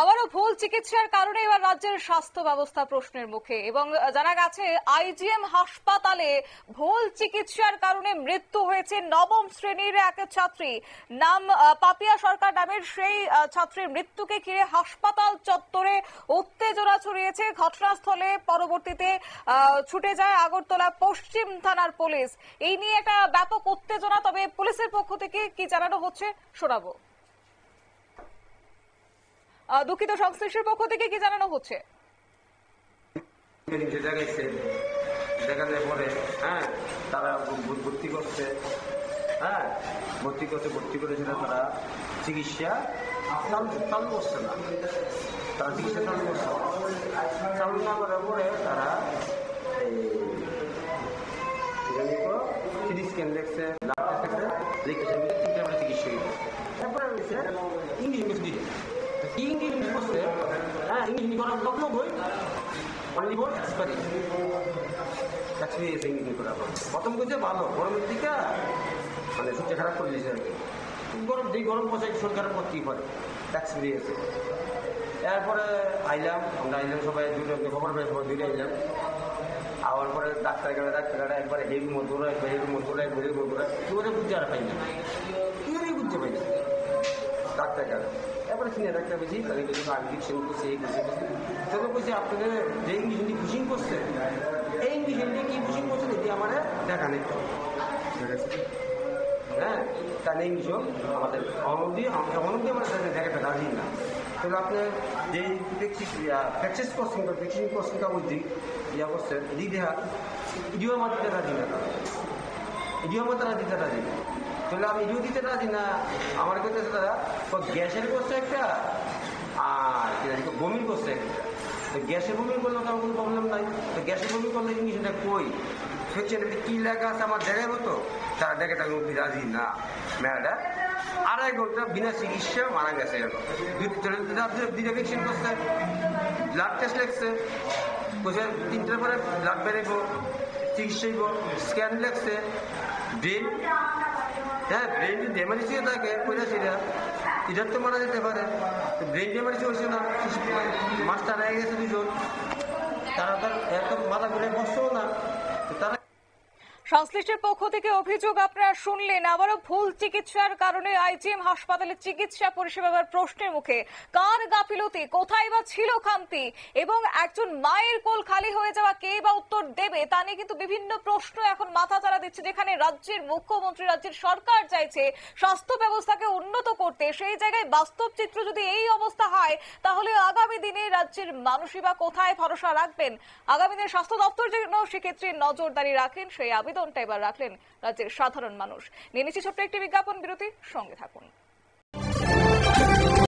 আবারও ভুল চিকিৎসার কারণে এবার রাজ্যের স্বাস্থ্য ব্যবস্থা প্রশ্নের মুখে এবং জানা গেছে আইজিএম হাসপাতালে ভুল চিকিৎসার কারণে মৃত্যু হয়েছে নবম শ্রেণীর এক ছাত্রী। নাম পাপিয়া সরকার নামের সেই ছাত্রীর মৃত্যুকে ঘিরে হাসপাতাল চত্বরে উত্তেজনা ছড়িয়েছে। ঘটনাস্থলে পরবর্তীতে ছুটে যায় আগরতলা পশ্চিম থানার পুলিশ। এই নিয়ে একটা ব্যাপক উত্তেজনা, তবে পুলিশের পক্ষ থেকে কি জানানো হচ্ছে শোনাবো। দুঃখিত, সংশ্লিষ্টের পক্ষ থেকে কি জানানো হচ্ছে? দেখানোর পরে তারা ভর্তি করছে, ভর্তি করেছিল। তারা চিকিৎসা চালু করছে না, তারা চিকিৎসা চালু না করার পরে তারা সিটি স্ক্যান দেখছে, ব্লাড টেস্ট দেখছে, আমরা চিকিৎসা তারপরে রয়েছে ইংলিশ ইংলিশ করছে। ইংলিশ করার লগ্ন বই অনলি ফর এক্সপিরিয়েন্স ইংলিশ করার পর প্রথম কিছু ভালো, গরমের দিকে মানে সবচেয়ে খারাপ করে দিয়েছে আর কি। গরম যেই গরম পয়সায় সরকারের পর কী করে এক্সপিরিয়েন্স। এরপরে আমরা আইলাম সবাই দুটো খবর পেয়ে সবাই দুইটা আইলাম। আবার পরে ডাক্তার কাটা একবারে হেভি মধুরা কেউ বুঝতে আর পাই না, কেউই বুঝতে পাই না ডাক্তার কাটা। এরপরে সিনিয়র ডাক্তার বেশি তাদের কিছু ইঞ্জেকশন করছে, এই করছে তবে বলছে আপনাদের যে ইঞ্জেকশনটি পুশিং করছে এই ইঞ্জেকশনটি কি পুশিং করছে এটি আমার দেখা নেই। তাহলে এই ইঞ্জেকশন আমাদের অনবধি আমাদের দেখাতে রাজি না। তাহলে আপনি যেই প্র্যাকটিস করছেন ভ্যাকসিন করছেন বলছি ইয়া করছেন দেখা ইডিও আমার দিতে রাজি না, ইডিও আমার তারা দিতে রাজি না। তাহলে আমি ইডিও দিতে রাজি না। আমার কাছে তারা গ্যাসের করছে একটা আর বমির করছে একটা। তো গ্যাসের বমি করলে তো আমার কোনো প্রবলেম নাই। তো গ্যাসের বমি করলে ইংলিশটা কই ফ্যাকশনটা কী লেখা আছে আমার দেখাই মতো, তারা দেখে তার মধ্যে রাজি না। মেয়েটা 2.5 ঘন্টা বিনা চিকিৎসা মারা গেছে। দুইটা ভ্যাকসিন করছে, ব্লাড টেস্ট লাগছে, 3টার পরে ব্লাড বেরোব, চিকিৎসা স্ক্যান লাগছে, ব্রেন ব্রেন যদি ড্যামেজ হয়ে থাকে পয়সা এটার তো মারা যেতে পারে। তো ব্রেন ড্যামেজ হয়েছে না, মাস্টার হয়ে গেছে দুজন, তারা তার এত মাথা ঘুরে বসছেও না। তারা সংশ্লিষ্টের পক্ষ থেকে অভিযোগ আপনারা শুনলেন। আবারও ভুল চিকিৎসার কারণে আইজিএম হাসপাতালে চিকিৎসা পরিষেবার প্রশ্নের মুখে। কার গাফিলতি, কোথায় বা ছিল খামতি, এবং একজন মায়ের কোল খালি হয়ে যাওয়া কে বা উত্তর দেবে তা নিয়ে কিন্তু বিভিন্ন প্রশ্ন এখন মাথা চাড়া দিচ্ছে। যেখানে রাজ্যের মুখ্যমন্ত্রী, রাজ্যের সরকার চাইছে স্বাস্থ্য ব্যবস্থাকে উন্নত করতে, সেই জায়গায় বাস্তব চিত্র যদি এই অবস্থা হয় তাহলে আগামী দিনে রাজ্যের মানুষই বা কোথায় ভরসা রাখবেন? আগামী দিনে স্বাস্থ্য দপ্তর যেন সেক্ষেত্রে নজরদারি রাখেন, সেই আবেদনটা এবার রাখলেন রাজ্যের সাধারণ মানুষ। নিয়ে নিচ্ছি ছোট্ট একটি বিজ্ঞাপন বিরতি, সঙ্গে থাকুন।